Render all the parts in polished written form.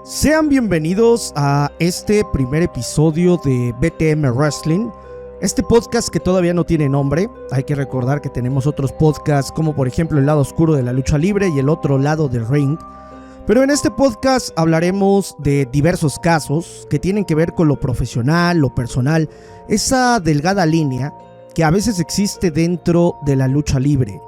Sean bienvenidos a este primer episodio de BTM Wrestling, este podcast que todavía no tiene nombre. Hay que recordar que tenemos otros podcasts como por ejemplo El Lado Oscuro de la Lucha Libre y El Otro Lado del Ring. Pero en este podcast hablaremos de diversos casos que tienen que ver con lo profesional, lo personal, esa delgada línea que a veces existe dentro de la lucha libre.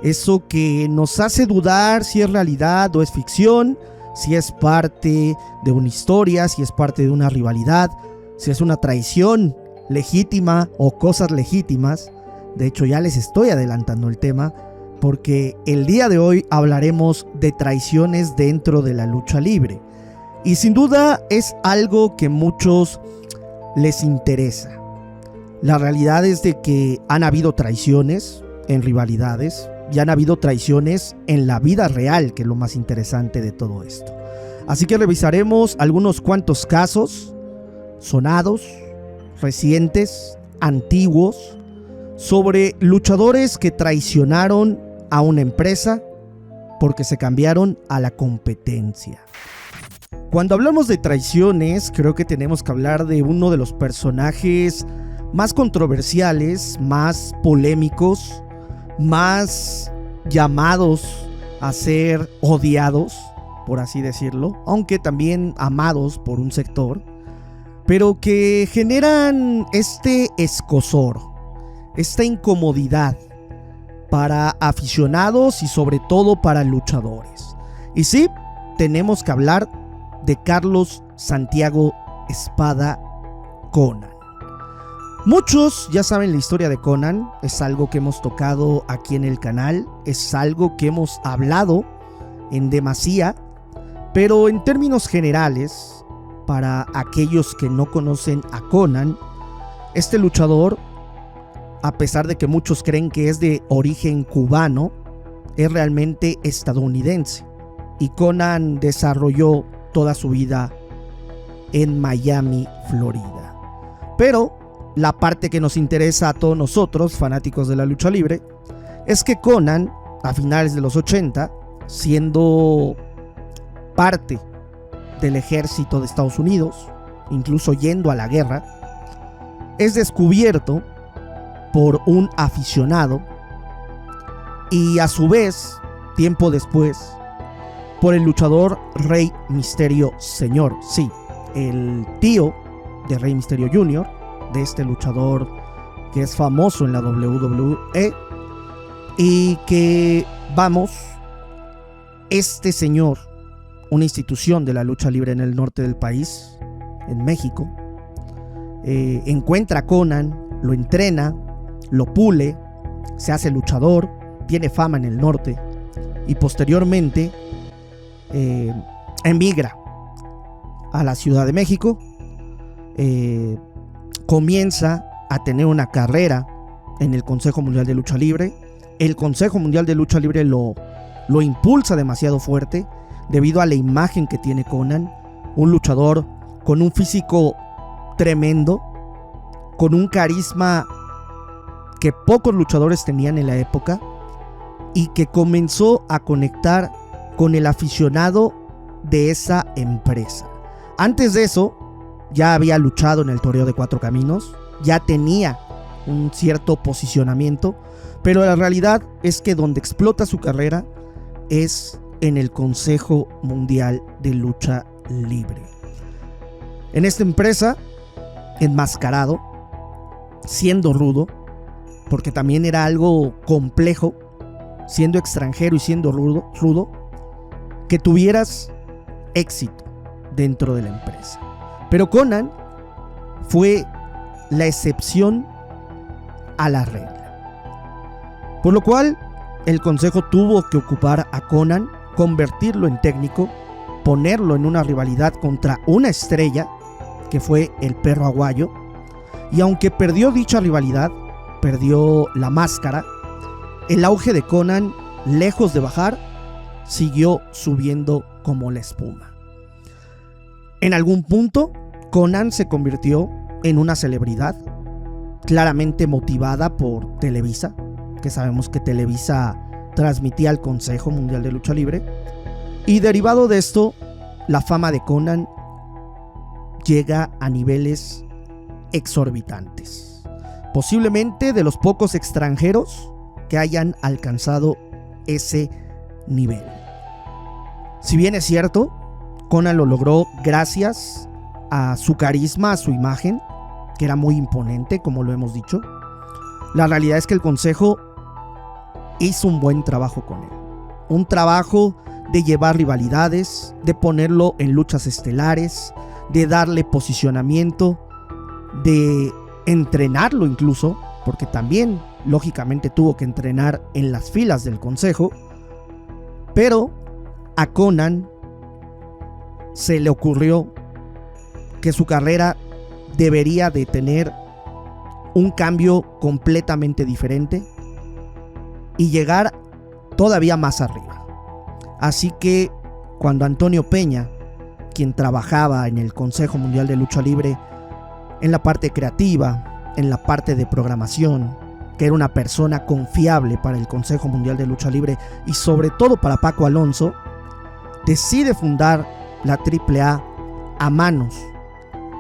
Eso que nos hace dudar si es realidad o es ficción, si es parte de una historia, si es parte de una rivalidad, si es una traición legítima o cosas legítimas. De hecho, ya les estoy adelantando el tema, porque el día de hoy hablaremos de traiciones dentro de la lucha libre. Y sin duda es algo que a muchos les interesa. La realidad es de que han habido traiciones en rivalidades y han habido traiciones en la vida real, que es lo más interesante de todo esto. Así que revisaremos algunos cuantos casos sonados, recientes, antiguos, sobre luchadores que traicionaron a una empresa porque se cambiaron a la competencia. Cuando hablamos de traiciones, creo que tenemos que hablar de uno de los personajes más controversiales, más polémicos, más llamados a ser odiados, por así decirlo, aunque también amados por un sector, pero que generan este escozor, esta incomodidad para aficionados y sobre todo para luchadores. Y sí, tenemos que hablar de Carlos Santiago Espada Konnan. Muchos ya saben la historia de Konnan, es algo que hemos tocado aquí en el canal, es algo que hemos hablado en demasía, pero en términos generales, para aquellos que no conocen a Konnan, este luchador, a pesar de que muchos creen que es de origen cubano, es realmente estadounidense. Y Konnan desarrolló toda su vida en Miami, Florida. Pero la parte que nos interesa a todos nosotros, fanáticos de la lucha libre, es que Konnan, a finales de los 80, siendo parte del ejército de Estados Unidos, incluso yendo a la guerra, es descubierto por un aficionado y a su vez, tiempo después, por el luchador Rey Mysterio Sr. Sí, el tío de Rey Mysterio Jr., de este luchador que es famoso en la WWE, y que, vamos, este señor, una institución de la lucha libre en el norte del país, en México, encuentra a Konnan, lo entrena, lo pule, se hace luchador, tiene fama en el norte y posteriormente emigra a la Ciudad de México, comienza a tener una carrera en el Consejo Mundial de Lucha Libre. El Consejo Mundial de Lucha Libre lo impulsa demasiado fuerte debido a la imagen que tiene Konnan, un luchador con un físico tremendo, con un carisma que pocos luchadores tenían en la época y que comenzó a conectar con el aficionado de esa empresa. Antes de eso, ya había luchado en el Torneo de Cuatro Caminos, ya tenía un cierto posicionamiento, pero la realidad es que donde explota su carrera es en el Consejo Mundial de Lucha Libre. En esta empresa, enmascarado, siendo rudo, porque también era algo complejo, siendo extranjero y siendo rudo, que tuvieras éxito dentro de la empresa. Pero Konnan fue la excepción a la regla. Por lo cual, el consejo tuvo que ocupar a Konnan, convertirlo en técnico, ponerlo en una rivalidad contra una estrella, que fue el Perro Aguayo. Y aunque perdió dicha rivalidad, perdió la máscara, el auge de Konnan, lejos de bajar, siguió subiendo como la espuma. En algún punto, Konnan se convirtió en una celebridad, claramente motivada por Televisa, que sabemos que Televisa transmitía el Consejo Mundial de Lucha Libre, y derivado de esto, la fama de Konnan llega a niveles exorbitantes. Posiblemente de los pocos extranjeros que hayan alcanzado ese nivel. Si bien es cierto, Konnan lo logró gracias a su carisma, a su imagen, que era muy imponente, como lo hemos dicho. La realidad es que el Consejo hizo un buen trabajo con él. Un trabajo de llevar rivalidades, de ponerlo en luchas estelares, de darle posicionamiento, de entrenarlo incluso, porque también lógicamente tuvo que entrenar en las filas del Consejo. Pero a Konnan se le ocurrió que su carrera debería de tener un cambio completamente diferente y llegar todavía más arriba. Así que cuando Antonio Peña, quien trabajaba en el Consejo Mundial de Lucha Libre, en la parte creativa, en la parte de programación, que era una persona confiable para el Consejo Mundial de Lucha Libre y sobre todo para Paco Alonso, decide fundar la AAA a manos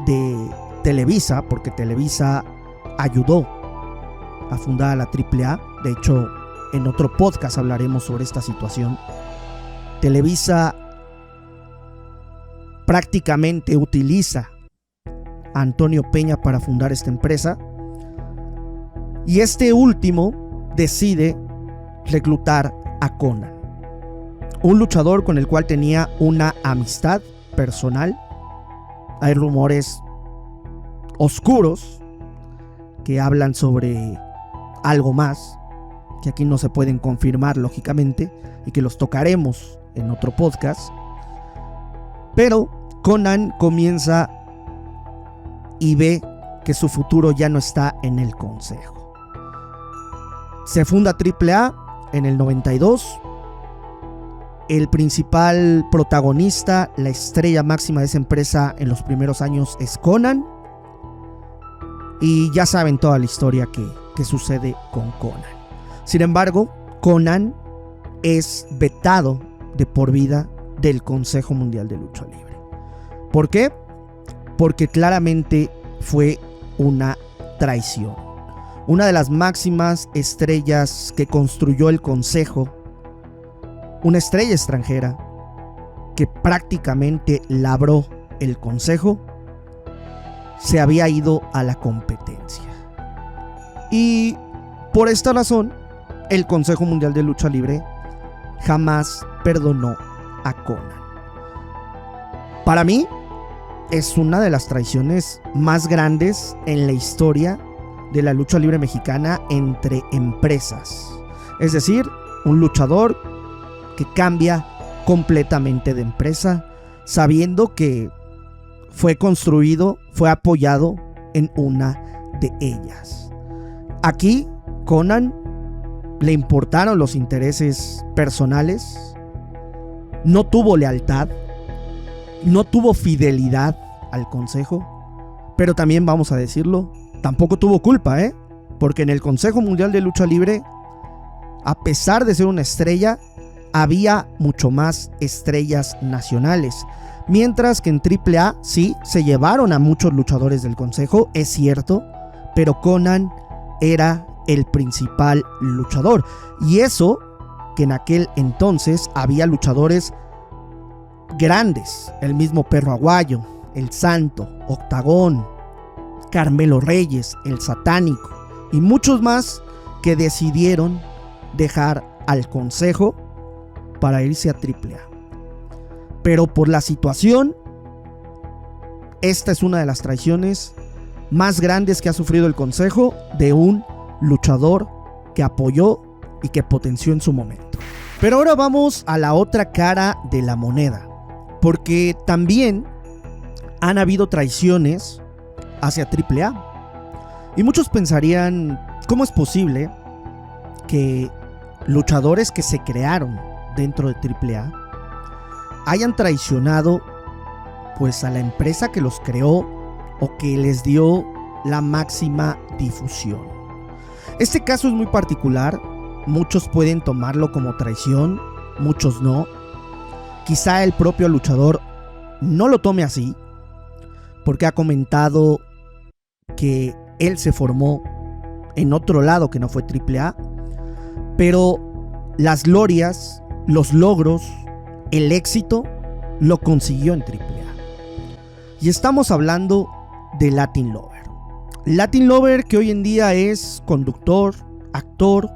de Televisa, porque Televisa ayudó a fundar a la AAA. De hecho, en otro podcast hablaremos sobre esta situación. Televisa prácticamente utiliza a Antonio Peña para fundar esta empresa, y este último decide reclutar a Konnan, un luchador con el cual tenía una amistad personal. Hay rumores oscuros que hablan sobre algo más, que aquí no se pueden confirmar lógicamente, y que los tocaremos en otro podcast. Pero Konnan comienza y ve que su futuro ya no está en el Consejo. Se funda AAA en el 92. El principal protagonista, la estrella máxima de esa empresa en los primeros años, es Konnan. Y ya saben toda la historia que sucede con Konnan. Sin embargo, Konnan es vetado de por vida del Consejo Mundial de Lucha Libre. ¿Por qué? Porque claramente fue una traición. Una de las máximas estrellas que construyó el Consejo, una estrella extranjera que prácticamente labró el Consejo, se había ido a la competencia. Y por esta razón, el Consejo Mundial de Lucha Libre jamás perdonó a Konnan. Para mí, es una de las traiciones más grandes en la historia de la lucha libre mexicana entre empresas. Es decir, un luchador que cambia completamente de empresa, sabiendo que fue construido, fue apoyado en una de ellas. Aquí, Konnan le importaron los intereses personales, no tuvo lealtad, no tuvo fidelidad al Consejo, pero también, vamos a decirlo, tampoco tuvo culpa, porque en el Consejo Mundial de Lucha Libre, a pesar de ser una estrella, había mucho más estrellas nacionales. Mientras que en AAA sí se llevaron a muchos luchadores del Consejo, es cierto, pero Konnan era el principal luchador. Y eso que en aquel entonces había luchadores grandes, el mismo Perro Aguayo, el Santo, Octagón, Carmelo Reyes, el Satánico y muchos más que decidieron dejar al Consejo para irse a AAA. Pero por la situación, esta es una de las traiciones más grandes que ha sufrido el Consejo de un luchador que apoyó y que potenció en su momento. Pero ahora vamos a la otra cara de la moneda, porque también han habido traiciones hacia AAA. Y muchos pensarían, ¿cómo es posible que luchadores que se crearon dentro de AAA hayan traicionado pues a la empresa que los creó o que les dio la máxima difusión? Este caso es muy particular. Muchos pueden tomarlo como traición, muchos no. Quizá el propio luchador no lo tome así, porque ha comentado que él se formó en otro lado que no fue AAA, pero las glorias, los logros, el éxito lo consiguió en AAA. Y estamos hablando de Latin Lover. Latin Lover, que hoy en día es conductor, actor,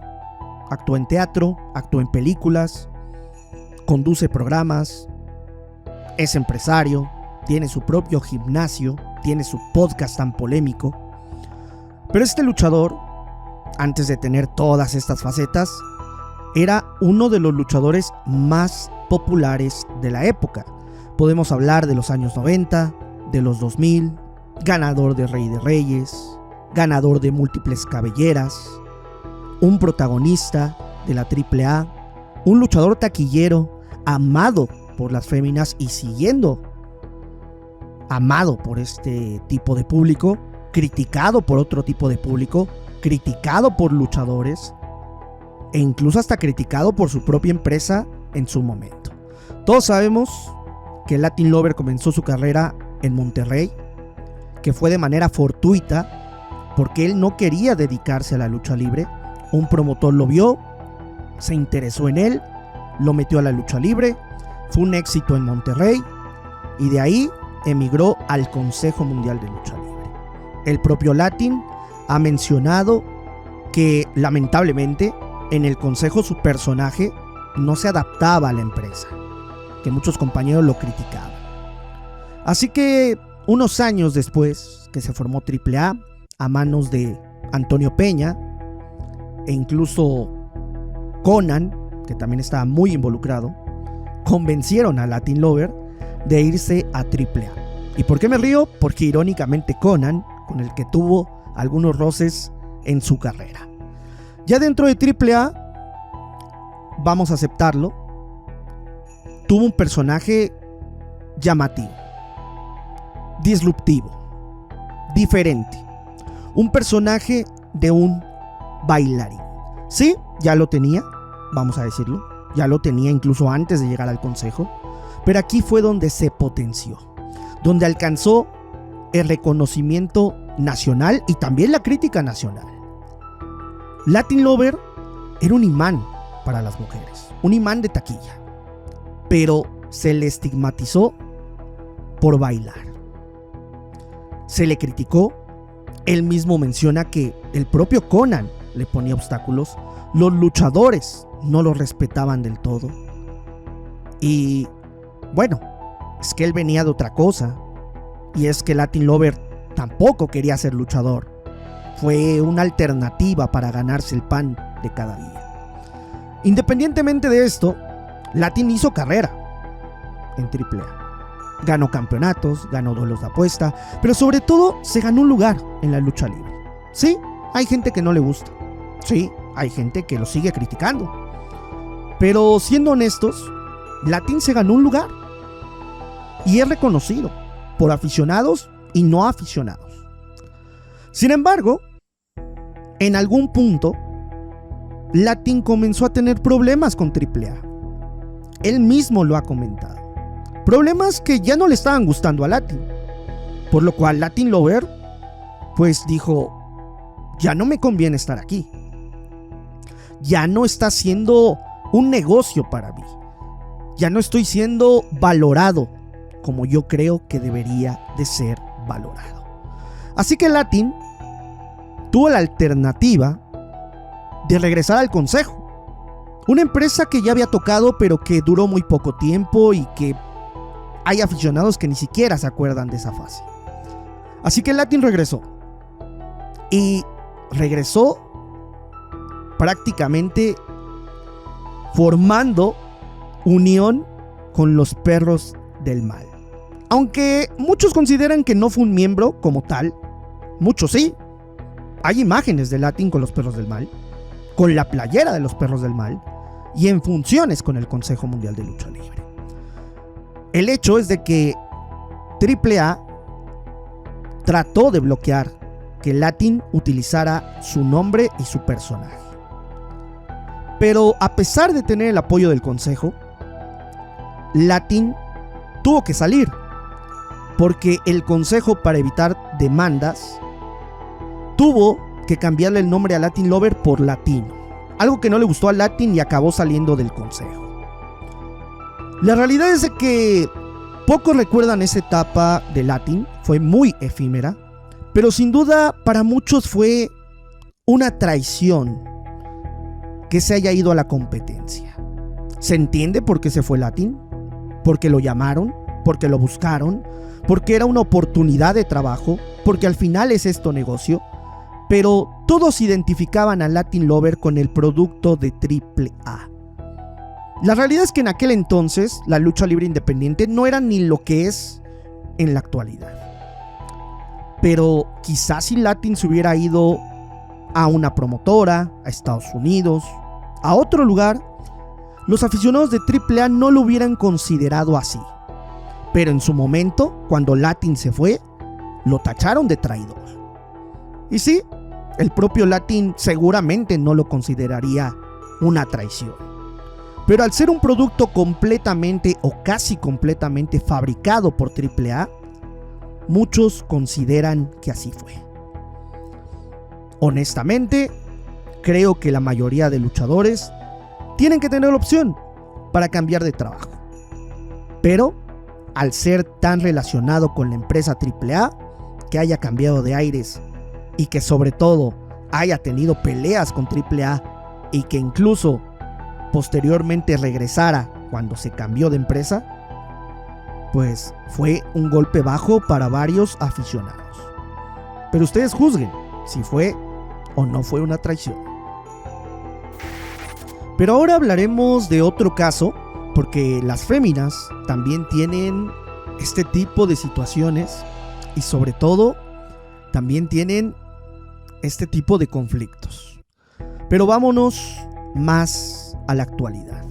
actúa en teatro, actúa en películas, conduce programas, es empresario, tiene su propio gimnasio, tiene su podcast tan polémico. Pero este luchador, antes de tener todas estas facetas, era uno de los luchadores más populares de la época. Podemos hablar de los años 90, de los 2000, ganador de Rey de Reyes, ganador de múltiples cabelleras, un protagonista de la AAA, un luchador taquillero, amado por las féminas y siguiendo amado por este tipo de público, criticado por otro tipo de público, criticado por luchadores e incluso hasta criticado por su propia empresa en su momento. Todos sabemos que Latin Lover comenzó su carrera en Monterrey, que fue de manera fortuita porque él no quería dedicarse a la lucha libre. Un promotor lo vio, se interesó en él, lo metió a la lucha libre, fue un éxito en Monterrey y de ahí emigró al Consejo Mundial de Lucha Libre. El propio Latin ha mencionado que lamentablemente en el consejo su personaje no se adaptaba a la empresa, que muchos compañeros lo criticaban. Así que unos años después que se formó AAA a manos de Antonio Peña e incluso Conan, que también estaba muy involucrado, convencieron a Latin Lover de irse a AAA. ¿Y por qué me río? Porque irónicamente Conan, con el que tuvo algunos roces en su carrera. Ya dentro de AAA, vamos a aceptarlo, tuvo un personaje llamativo, disruptivo, diferente, un personaje de un bailarín. Sí, ya lo tenía, vamos a decirlo, ya lo tenía incluso antes de llegar al consejo, pero aquí fue donde se potenció, donde alcanzó el reconocimiento nacional y también la crítica nacional. Latin Lover era un imán para las mujeres, un imán de taquilla, pero se le estigmatizó por bailar. Se le criticó, él mismo menciona que el propio Conan le ponía obstáculos, los luchadores no lo respetaban del todo. Y bueno, es que él venía de otra cosa, y es que Latin Lover tampoco quería ser luchador. Fue una alternativa para ganarse el pan de cada día. Independientemente de esto, Latin hizo carrera en AAA. Ganó campeonatos, ganó duelos de apuesta, pero sobre todo se ganó un lugar en la lucha libre. Sí, hay gente que no le gusta. Sí, hay gente que lo sigue criticando. Pero siendo honestos, Latin se ganó un lugar. Y es reconocido por aficionados y no aficionados. Sin embargo, en algún punto, Latin comenzó a tener problemas con AAA. Él mismo lo ha comentado. Problemas que ya no le estaban gustando a Latin. Por lo cual Latin Lover pues dijo, ya no me conviene estar aquí. Ya no está siendo un negocio para mí. Ya no estoy siendo valorado como yo creo que debería de ser valorado. Así que Latin tuvo la alternativa de regresar al consejo. Una empresa que ya había tocado pero que duró muy poco tiempo y que hay aficionados que ni siquiera se acuerdan de esa fase. Así que Latin regresó. Y regresó prácticamente formando unión con los Perros del Mal. Aunque muchos consideran que no fue un miembro como tal, muchos sí. Hay imágenes de Latin con los Perros del Mal, con la playera de los Perros del Mal y en funciones con el Consejo Mundial de Lucha Libre. El hecho es de que AAA trató de bloquear que Latin utilizara su nombre y su personaje. Pero a pesar de tener el apoyo del consejo, Latin tuvo que salir porque el consejo, para evitar demandas, tuvo que cambiarle el nombre a Latin Lover por Latino, algo que no le gustó a Latin y acabó saliendo del consejo. La realidad es de que pocos recuerdan esa etapa de Latin, fue muy efímera, pero sin duda para muchos fue una traición que se haya ido a la competencia. ¿Se entiende por qué se fue Latin? Porque lo llamaron, porque lo buscaron, porque era una oportunidad de trabajo, porque al final es esto negocio, pero todos identificaban a Latin Lover con el producto de AAA. La realidad es que en aquel entonces la lucha libre independiente no era ni lo que es en la actualidad. Pero quizás si Latin se hubiera ido a una promotora, a Estados Unidos, a otro lugar, los aficionados de AAA no lo hubieran considerado así. Pero en su momento, cuando Latin se fue, lo tacharon de traidor. Y sí, el propio Latin seguramente no lo consideraría una traición. Pero al ser un producto completamente o casi completamente fabricado por AAA, muchos consideran que así fue. Honestamente, creo que la mayoría de luchadores tienen que tener la opción para cambiar de trabajo. Pero, al ser tan relacionado con la empresa AAA, que haya cambiado de aires y que sobre todo haya tenido peleas con AAA y que incluso posteriormente regresara cuando se cambió de empresa, pues fue un golpe bajo para varios aficionados. Pero ustedes juzguen si fue o no fue una traición. Pero ahora hablaremos de otro caso, porque las féminas también tienen este tipo de situaciones y sobre todo también tienen este tipo de conflictos. Pero vámonos más a la actualidad,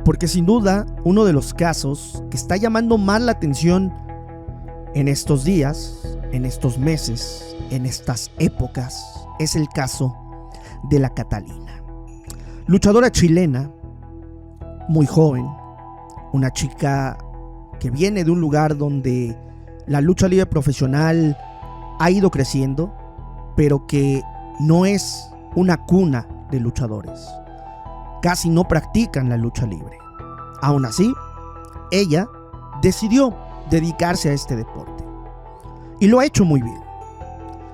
porque sin duda uno de los casos que está llamando más la atención en estos días, en estos meses, en estas épocas, es el caso de la Catalina, luchadora chilena, muy joven, una chica que viene de un lugar donde la lucha libre profesional ha ido creciendo, pero que no es una cuna de luchadores. Casi no practican la lucha libre. Aún así, ella decidió dedicarse a este deporte. Y lo ha hecho muy bien.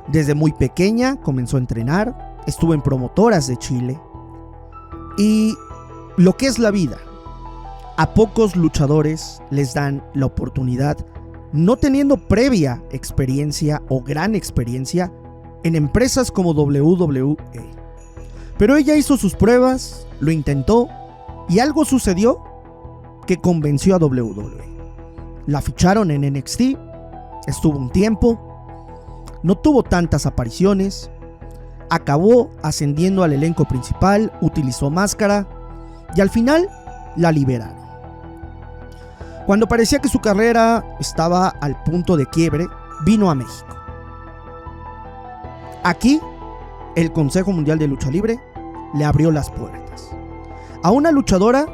Desde muy pequeña comenzó a entrenar, estuvo en promotoras de Chile. Y lo que es la vida, a pocos luchadores les dan la oportunidad, no teniendo previa experiencia o gran experiencia en empresas como WWE. Pero ella hizo sus pruebas, lo intentó y algo sucedió que convenció a WWE. La ficharon en NXT, estuvo un tiempo, no tuvo tantas apariciones, acabó ascendiendo al elenco principal, utilizó máscara y al final la liberaron. Cuando parecía que su carrera estaba al punto de quiebre, vino a México. Aquí, el Consejo Mundial de Lucha Libre le abrió las puertas a una luchadora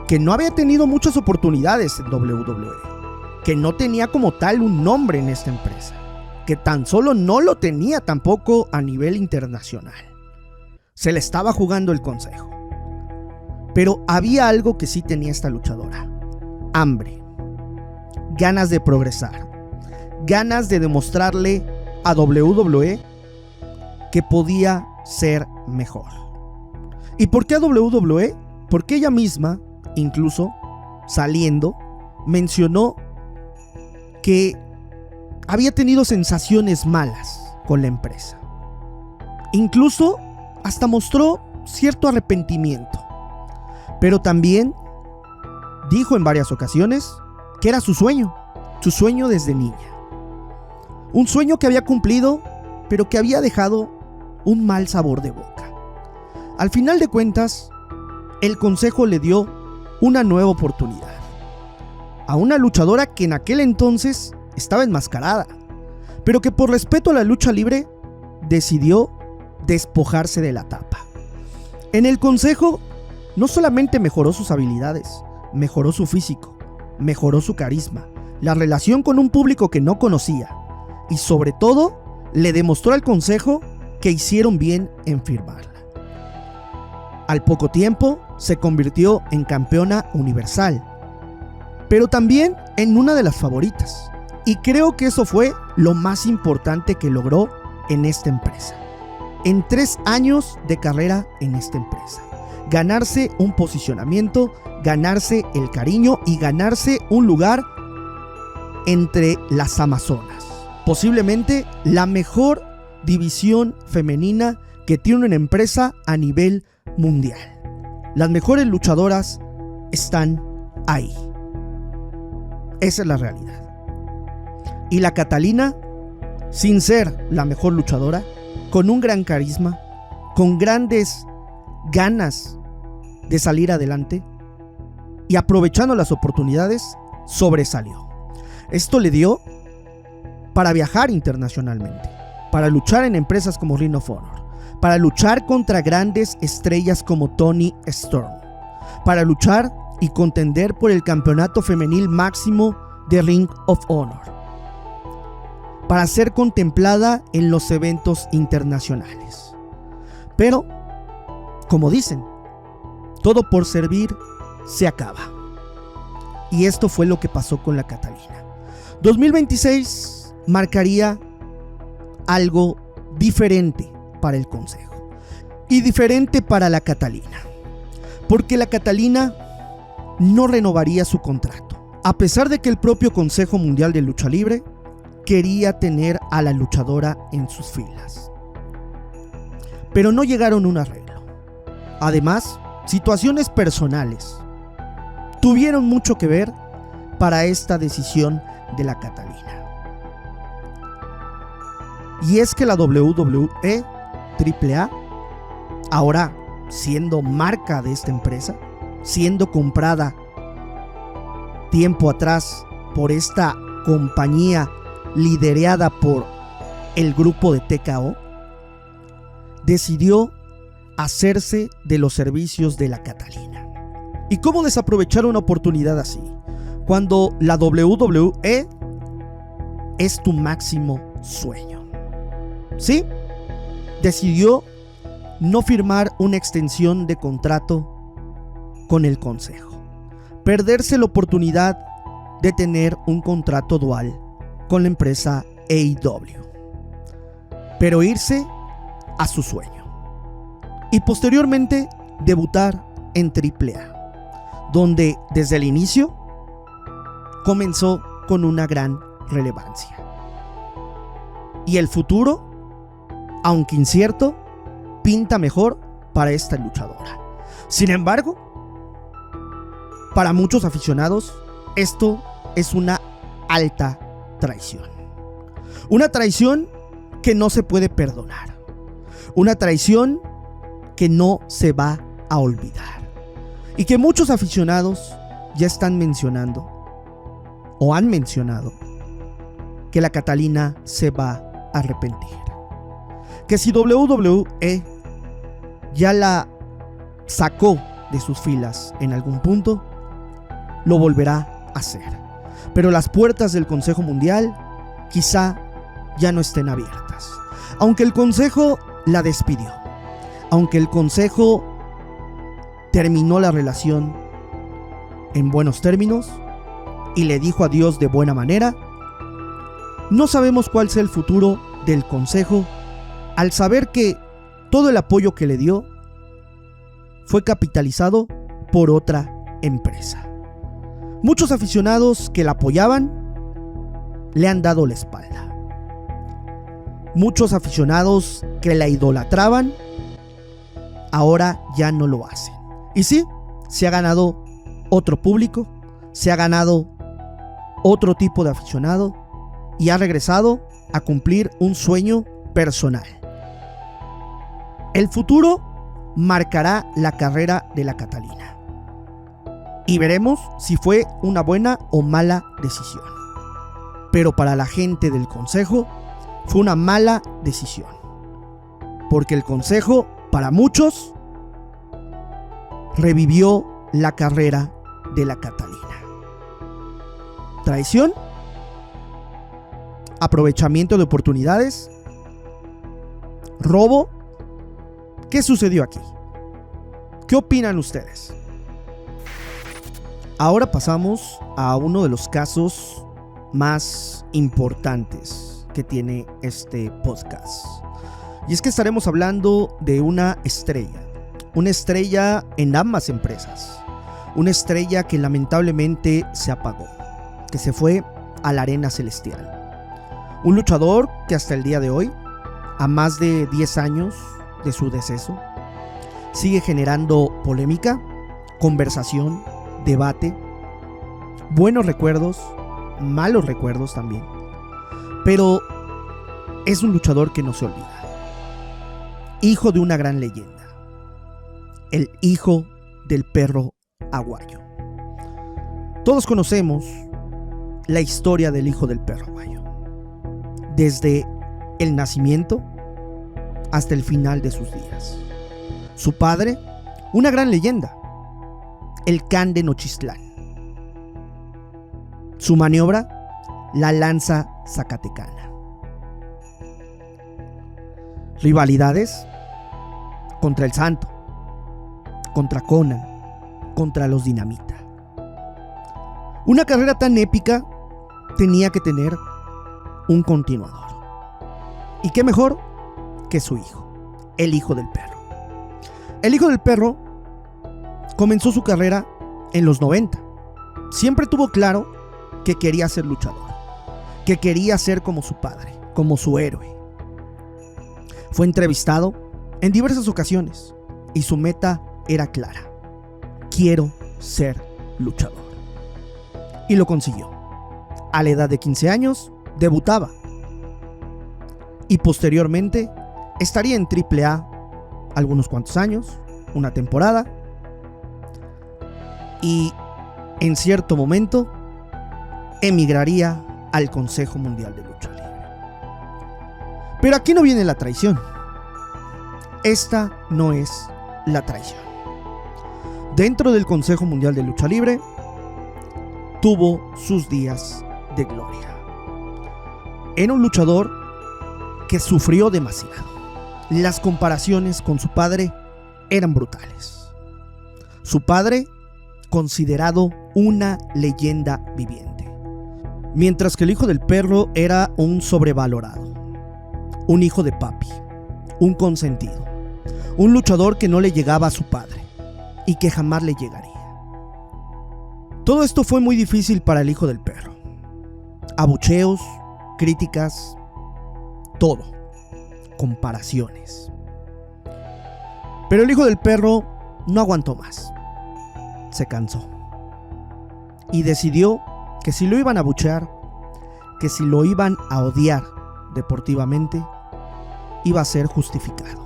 que no había tenido muchas oportunidades en WWE, que no tenía como tal un nombre en esta empresa, que tan solo no lo tenía tampoco a nivel internacional. Se le estaba jugando el consejo. Pero había algo que sí tenía esta luchadora: hambre, ganas de progresar, ganas de demostrarle a WWE que podía ser mejor. ¿Y por qué a WWE? Porque ella misma, incluso saliendo, mencionó que había tenido sensaciones malas con la empresa. Incluso hasta mostró cierto arrepentimiento. Pero también dijo en varias ocasiones que era su sueño desde niña. Un sueño que había cumplido, pero que había dejado un mal sabor de boca. Al final de cuentas, el consejo le dio una nueva oportunidad a una luchadora que en aquel entonces estaba enmascarada, pero que por respeto a la lucha libre decidió despojarse de la tapa. En el consejo no solamente mejoró sus habilidades, mejoró su físico, mejoró su carisma, la relación con un público que no conocía y sobre todo le demostró al consejo que hicieron bien en firmarla. Al poco tiempo se convirtió en campeona universal, pero también en una de las favoritas. Y creo que eso fue lo más importante que logró en esta empresa. En 3 años de carrera en esta empresa. Ganarse un posicionamiento, ganarse el cariño y ganarse un lugar entre las Amazonas. Posiblemente la mejor división femenina que tiene una empresa a nivel mundial. Las mejores luchadoras están ahí. Esa es la realidad. Y la Catalina, sin ser la mejor luchadora, con un gran carisma, con grandes ganas de salir adelante y aprovechando las oportunidades, sobresalió. Esto le dio para viajar internacionalmente, para luchar en empresas como Ring of Honor, para luchar contra grandes estrellas como Toni Storm, para luchar y contender por el campeonato femenil máximo de Ring of Honor, para ser contemplada en los eventos internacionales. Pero, como dicen, todo por servir se acaba. Y esto fue lo que pasó con la Catalina. 2026 marcaría algo diferente para el consejo y diferente para la Catalina, porque la Catalina no renovaría su contrato, a pesar de que el propio Consejo Mundial de Lucha Libre quería tener a la luchadora en sus filas, pero no llegaron a un arreglo. Además, situaciones personales tuvieron mucho que ver para esta decisión de la Catalina. Y es que la WWE AAA, ahora siendo marca de esta empresa, siendo comprada tiempo atrás por esta compañía liderada por el grupo de TKO, decidió hacerse de los servicios de la Catalina. ¿Y cómo desaprovechar una oportunidad así? Cuando la WWE es tu máximo sueño. ¿Sí? Decidió no firmar una extensión de contrato con el consejo. Perderse la oportunidad de tener un contrato dual con la empresa AEW. Pero irse a su sueño. Y posteriormente debutar en AAA, donde desde el inicio comenzó con una gran relevancia. Y el futuro, aunque incierto, pinta mejor para esta luchadora. Sin embargo, para muchos aficionados, esto es una alta traición. Una traición que no se puede perdonar. Una traición que no se va a olvidar. Y que muchos aficionados ya están mencionando o han mencionado que la Catalina se va a arrepentir. Que si WWE ya la sacó de sus filas en algún punto, lo volverá a hacer. Pero las puertas del Consejo Mundial quizá ya no estén abiertas. Aunque el Consejo la despidió, aunque el Consejo terminó la relación en buenos términos y le dijo adiós de buena manera, no sabemos cuál sea el futuro del Consejo al saber que todo el apoyo que le dio fue capitalizado por otra empresa. Muchos aficionados que la apoyaban le han dado la espalda. Muchos aficionados que la idolatraban ahora ya no lo hacen. Y sí, se ha ganado otro público, se ha ganado otro tipo de aficionado y ha regresado a cumplir un sueño personal. El futuro marcará la carrera de la Catalina y veremos si fue una buena o mala decisión. Pero para la gente del Consejo fue una mala decisión, porque el Consejo, para muchos, revivió la carrera de la Catalina. ¿Traición? aprovechamiento de oportunidades, robo. ¿Qué sucedió aquí? ¿Qué opinan ustedes? Ahora pasamos a uno de los casos más importantes que tiene este podcast. Y es que estaremos hablando de una estrella en ambas empresas. Una estrella que lamentablemente se apagó, que se fue a la arena celestial. Un luchador que hasta el día de hoy, a más de 10 años de su deceso, sigue generando polémica, conversación, debate, buenos recuerdos, malos recuerdos también. Pero es un luchador que no se olvida. Hijo de una gran leyenda. El hijo del perro aguayo. Todos conocemos la historia del hijo del perro aguayo. Desde el nacimiento hasta el final de sus días. Su padre, una gran leyenda, el Can de Nochistlán. Su maniobra, la lanza zacatecana. Rivalidades contra el Santo, contra Conan, contra los Dinamita. Una carrera tan épica tenía que tener un continuador. ¿Y qué mejor que su hijo, el hijo del perro? El hijo del perro comenzó su carrera en los 90. Siempre tuvo claro que quería ser luchador, que quería ser como su padre, como su héroe. Fue entrevistado en diversas ocasiones y su meta era clara: quiero ser luchador. Y lo consiguió. A la edad de 15 años debutaba y posteriormente estaría en AAA algunos cuantos años, una temporada, y en cierto momento emigraría al Consejo Mundial de Lucha Libre. Pero aquí no viene la traición. Esta no es la traición. Dentro del Consejo Mundial de Lucha Libre tuvo sus días de gloria. Era un luchador que sufrió demasiado. Las comparaciones con su padre eran brutales. Su padre, considerado una leyenda viviente, mientras que el hijo del perro era un sobrevalorado, un hijo de papi, un consentido, un luchador que no le llegaba a su padre y que jamás le llegaría. Todo esto fue muy difícil para el hijo del perro. Abucheos, críticas, todo. Comparaciones. Pero el hijo del perro no aguantó más. Se cansó. Y decidió que si lo iban a abuchear, que si lo iban a odiar deportivamente, iba a ser justificado,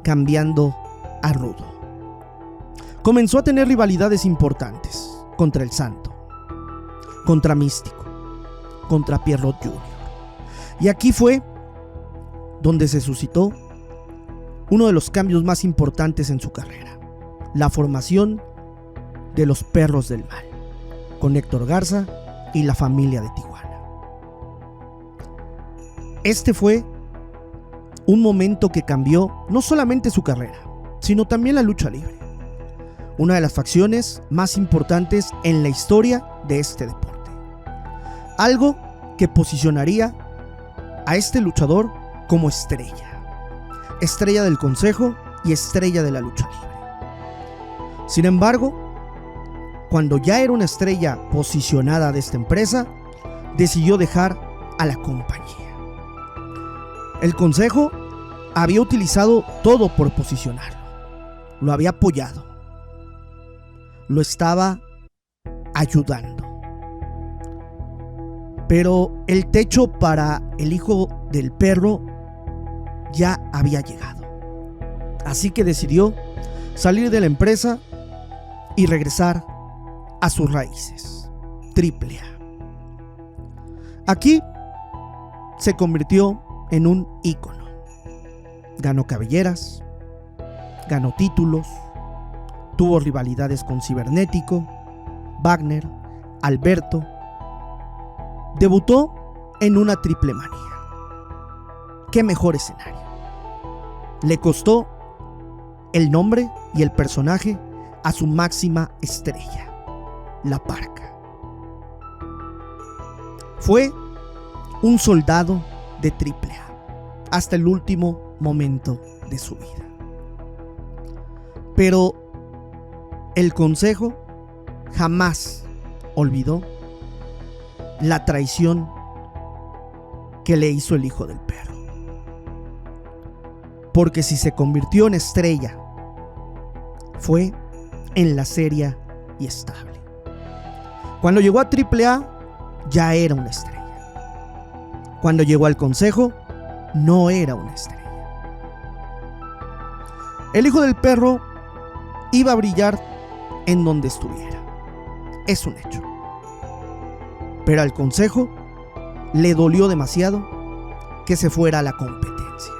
cambiando a rudo. Comenzó a tener rivalidades importantes contra el Santo, contra Místico, contra Pierrot Jr. Y aquí fue donde se suscitó uno de los cambios más importantes en su carrera: la formación de los Perros del Mal, con Héctor Garza y la familia de Tijuana. Este fue un momento que cambió no solamente su carrera, sino también la lucha libre. Una de las facciones más importantes en la historia de este deporte. Algo que posicionaría a este luchador como estrella. Estrella del consejo y estrella de la lucha libre. Sin embargo, cuando ya era una estrella posicionada de esta empresa, decidió dejar a la compañía. El consejo había utilizado todo por posicionarlo. Lo había apoyado. Lo estaba ayudando. Pero el techo para el hijo del perro ya había llegado. Así que decidió salir de la empresa y regresar a sus raíces. AAA. Aquí se convirtió en un ícono. Ganó cabelleras, ganó títulos, tuvo rivalidades con Cibernético, Wagner, Alberto. Debutó en una triple manía. ¿Qué mejor escenario? Le costó el nombre y el personaje a su máxima estrella, La Parca. Fue un soldado de AAA hasta el último momento de su vida. Pero el Consejo jamás olvidó la traición que le hizo el hijo del perro. Porque si se convirtió en estrella, fue en la seria y estable. Cuando llegó a AAA, ya era una estrella. Cuando llegó al Consejo, no era una estrella. El hijo del perro iba a brillar en donde estuviera. Es un hecho. Pero al Consejo le dolió demasiado que se fuera a la competencia.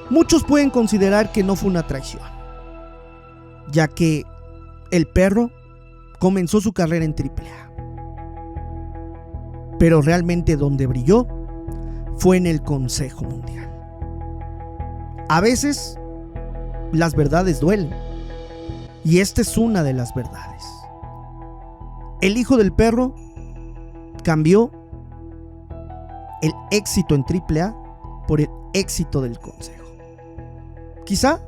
Muchos pueden considerar que no fue una traición, ya que el perro comenzó su carrera en AAA. Pero realmente donde brilló fue en el Consejo Mundial. A veces las verdades duelen, y esta es una de las verdades. El hijo del perro cambió el éxito en AAA por el éxito del Consejo. Quizá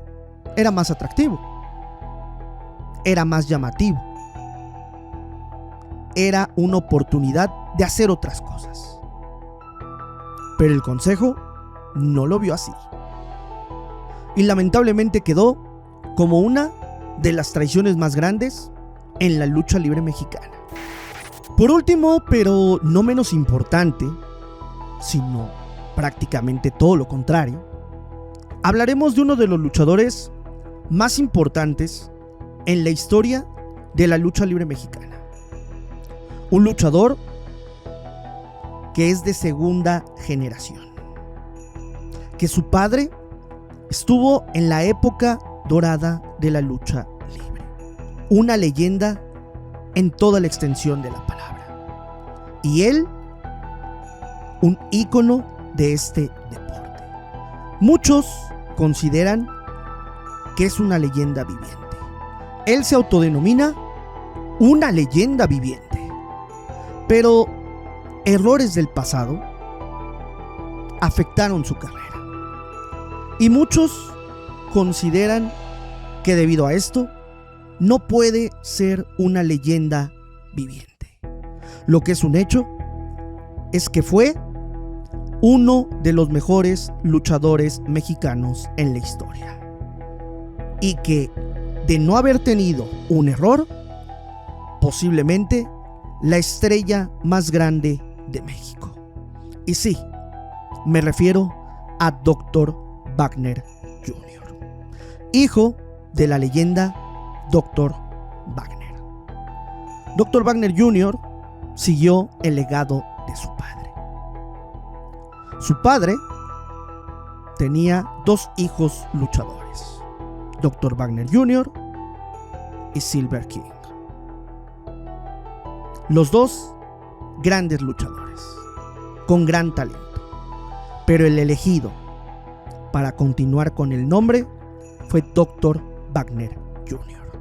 era más atractivo, era más llamativo, era una oportunidad de hacer otras cosas. Pero el Consejo no lo vio así. Y lamentablemente quedó como una de las traiciones más grandes en la lucha libre mexicana. Por último, pero no menos importante, sino prácticamente todo lo contrario, hablaremos de uno de los luchadores más importantes en la historia de la lucha libre mexicana. Un luchador que es de segunda generación, que su padre estuvo en la época dorada de la lucha libre, una leyenda en toda la extensión de la palabra, y él, un ícono de este deporte. Muchos consideran que es una leyenda viviente. Él se autodenomina una leyenda viviente, pero errores del pasado afectaron su carrera. Y muchos consideran que debido a esto no puede ser una leyenda viviente. Lo que es un hecho es que fue uno de los mejores luchadores mexicanos en la historia, y que de no haber tenido un error, posiblemente la estrella más grande de México. Y sí, me refiero a Dr. Wagner Jr., hijo de la leyenda Dr. Wagner. Dr. Wagner Jr. siguió el legado de su padre. Su padre tenía dos hijos luchadores, Dr. Wagner Jr. y Silver King. Los dos grandes luchadores, con gran talento, pero el elegido para continuar con el nombre fue Dr. Wagner Jr.,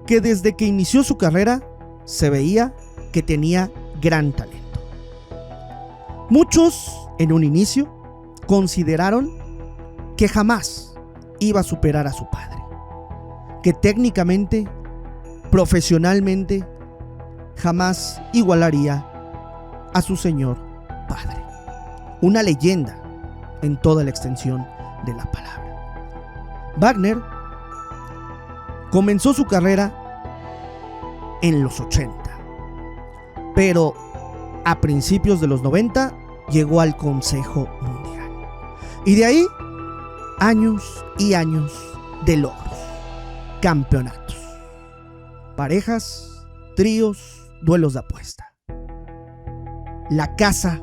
que desde que inició su carrera se veía que tenía gran talento. Muchos en un inicio consideraron que jamás iba a superar a su padre, que técnicamente, profesionalmente, jamás igualaría a su señor padre. Una leyenda en toda la extensión de la palabra. Wagner comenzó su carrera en los 80, pero a principios de los 90 llegó al Consejo Mundial. Y de ahí, años y años de logros, campeonatos, parejas, tríos, duelos de apuesta. La casa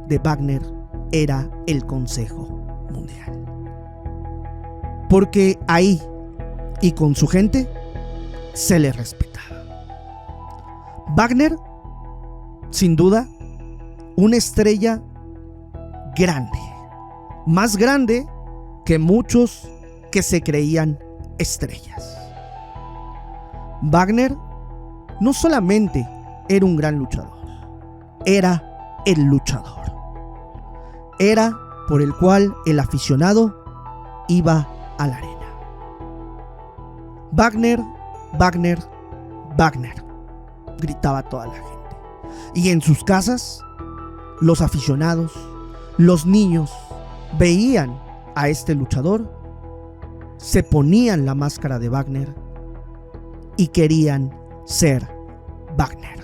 de Wagner era el Consejo Mundial, porque ahí y con su gente se le respetaba. Wagner, sin duda, una estrella grande, más grande que muchos que se creían estrellas. Wagner no solamente era un gran luchador, era el luchador. Era por el cual el aficionado iba a la arena. Wagner, Wagner, Wagner, gritaba toda la gente. Y en sus casas, los aficionados, los niños, veían a este luchador, se ponían la máscara de Wagner y querían ser Wagner.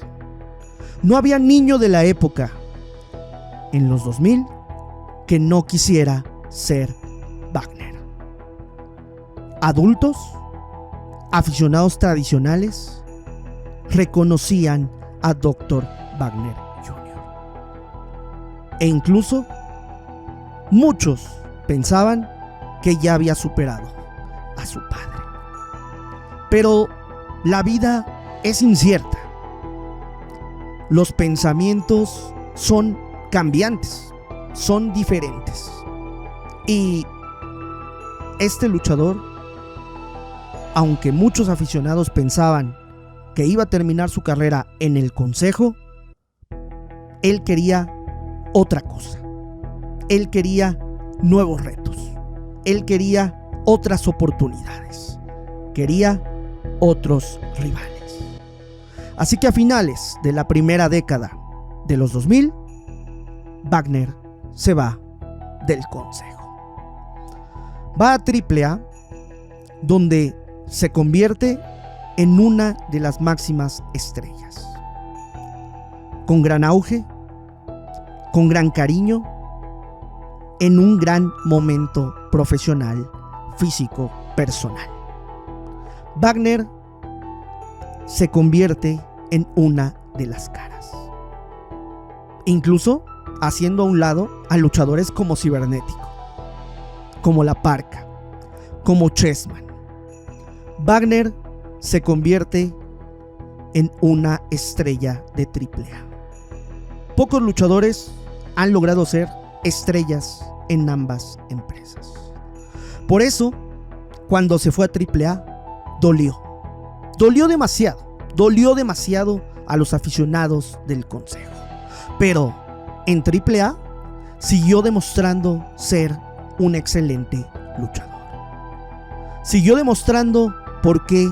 No había niño de la época, en los 2000, que no quisiera ser Wagner. Adultos, aficionados tradicionales, reconocían a Dr. Wagner Jr. E incluso muchos pensaban que ya había superado a su padre. Pero la vida es incierta. Los pensamientos son cambiantes, son diferentes. Y este luchador, aunque muchos aficionados pensaban que iba a terminar su carrera en el Consejo, él quería otra cosa. Él quería nuevos retos. Él quería otras oportunidades. Quería otros rivales. Así que a finales de la primera década de los 2000, Wagner se va del Consejo. Va a AAA, donde se convierte en una de las máximas estrellas. Con gran auge, con gran cariño, en un gran momento profesional, físico, personal. Wagner se convierte en una de las caras. Incluso haciendo a un lado a luchadores como Cibernético, como La Parca, como Chessman. Wagner se convierte en una estrella de AAA. Pocos luchadores han logrado ser estrellas en ambas empresas. Por eso, cuando se fue a AAA, dolió demasiado a los aficionados del Consejo. Pero en AAA siguió demostrando ser un excelente luchador. Siguió demostrando por qué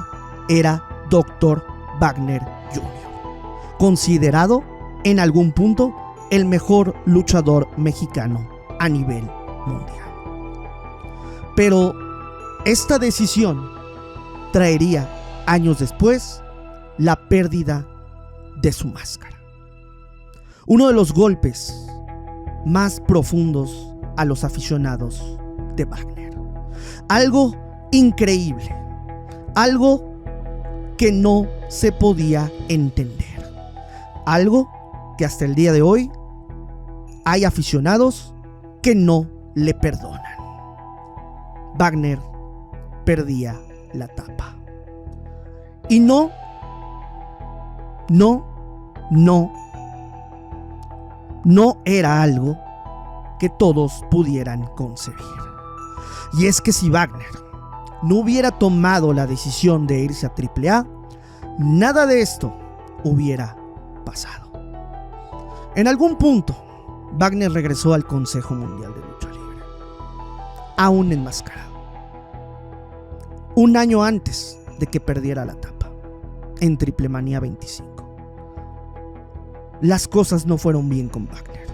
era Dr. Wagner Jr., considerado en algún punto el mejor luchador mexicano a nivel mundial. Pero esta decisión traería años después la pérdida de su máscara. Uno de los golpes más profundos a los aficionados de Wagner. Algo increíble, algo que no se podía entender, algo que hasta el día de hoy hay aficionados que no le perdonan. Wagner perdía la tapa. Y no era algo que todos pudieran concebir. Y es que si Wagner no hubiera tomado la decisión de irse a AAA, nada de esto hubiera pasado. En algún punto, Wagner regresó al Consejo Mundial de Lucha Libre, aún enmascarado. Un año antes de que perdiera la tapa, en Triplemanía 25. Las cosas no fueron bien con Wagner.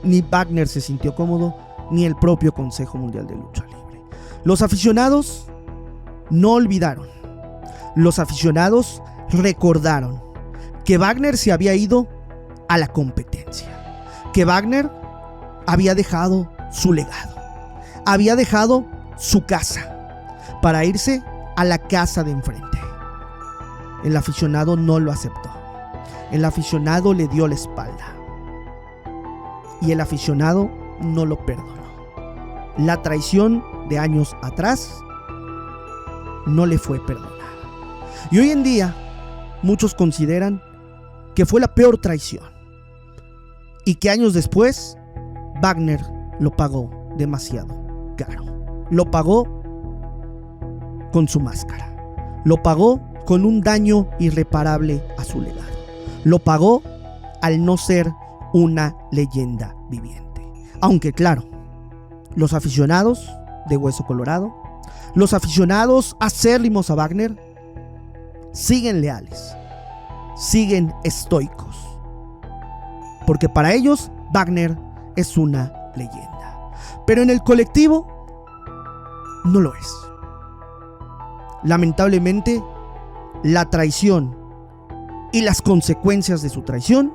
Ni Wagner se sintió cómodo, ni el propio Consejo Mundial de Lucha Libre. Los aficionados no olvidaron. Los aficionados recordaron que Wagner se había ido a la competencia. Que Wagner había dejado su legado. Había dejado su casa para irse a la casa de enfrente. El aficionado no lo aceptó. El aficionado le dio la espalda. Y el aficionado no lo perdonó. La traición de años atrás no le fue perdonada. Y hoy en día muchos consideran que fue la peor traición. y que años después Wagner lo pagó demasiado caro. Lo pagó con su máscara. Lo pagó con un daño irreparable a su legado. Lo pagó al no ser una leyenda viviente. Aunque claro, los aficionados de Hueso Colorado, los aficionados acérrimos a Wagner, siguen leales, siguen estoicos, porque para ellos Wagner es una leyenda. Pero en el colectivo no lo es. Lamentablemente, la traición y las consecuencias de su traición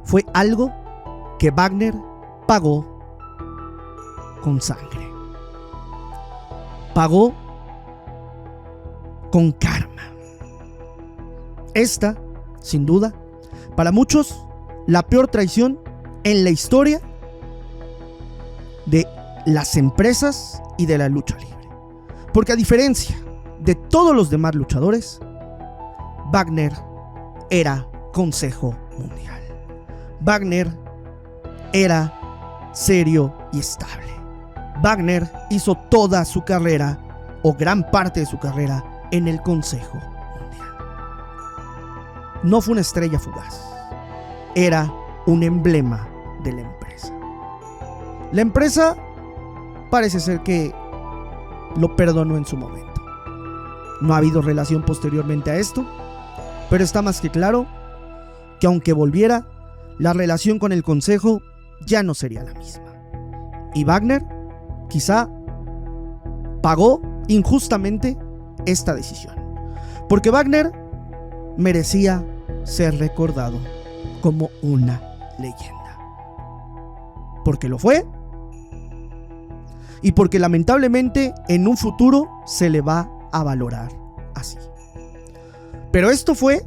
fue algo que Wagner pagó con sangre. Pagó con karma. Esta, sin duda, para muchos, la peor traición en la historia de las empresas y de la lucha libre. Porque a diferencia de todos los demás luchadores, Wagner era Consejo Mundial. Wagner era serio y estable. Wagner hizo toda su carrera, o gran parte de su carrera, en el Consejo Mundial. No fue una estrella fugaz. Era un emblema de la empresa. La empresa parece ser que lo perdonó en su momento. No ha habido relación posteriormente a esto, pero está más que claro que aunque volviera, la relación con el Consejo ya no sería la misma. Y Wagner quizá pagó injustamente esta decisión, porque Wagner merecía ser recordado como una leyenda, porque lo fue y porque lamentablemente en un futuro se le va a valorar así. Pero esto fue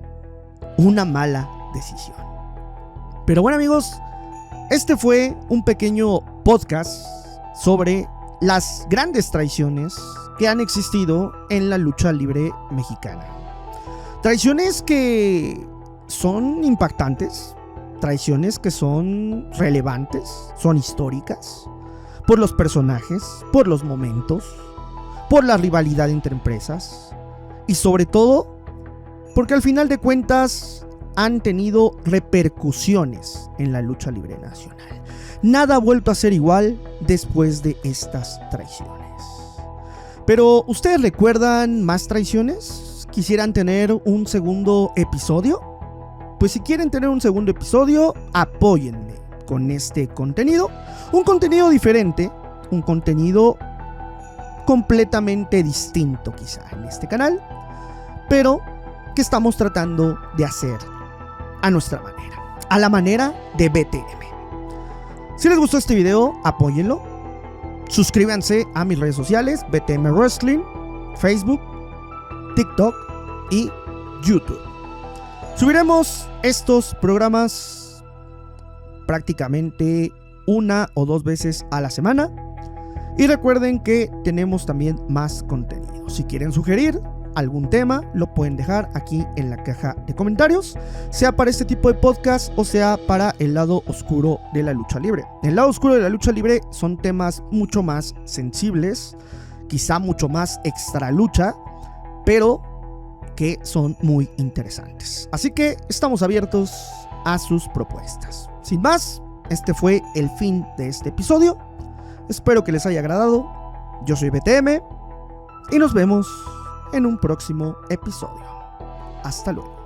una mala decisión. Pero bueno, amigos, este fue un pequeño podcast sobre las grandes traiciones que han existido en la lucha libre mexicana. Traiciones que son impactantes, traiciones que son relevantes, son históricas, por los personajes, por los momentos, por la rivalidad entre empresas y sobre todo porque al final de cuentas han tenido repercusiones en la lucha libre nacional. Nada ha vuelto a ser igual después de estas traiciones. Pero ¿ustedes recuerdan más traiciones? ¿Quisieran tener un segundo episodio? Pues si quieren tener un segundo episodio, apóyenme con este contenido. Un contenido diferente, un contenido completamente distinto quizá en este canal, pero que estamos tratando de hacer a nuestra manera, a la manera de BTM. Si les gustó este video, apóyenlo. Suscríbanse a mis redes sociales, BTM Wrestling, Facebook, TikTok y YouTube. Subiremos estos programas prácticamente 1 o 2 veces a la semana. Y recuerden que tenemos también más contenido. Si quieren sugerir algún tema, lo pueden dejar aquí en la caja de comentarios, sea para este tipo de podcast o sea para el lado oscuro de la lucha libre. El lado oscuro de la lucha libre son temas mucho más sensibles, quizá mucho más extra lucha, pero que son muy interesantes. Así que estamos abiertos a sus propuestas. Sin más, este fue el fin de este episodio. Espero que les haya agradado. Yo soy BTM y nos vemos en un próximo episodio. Hasta luego.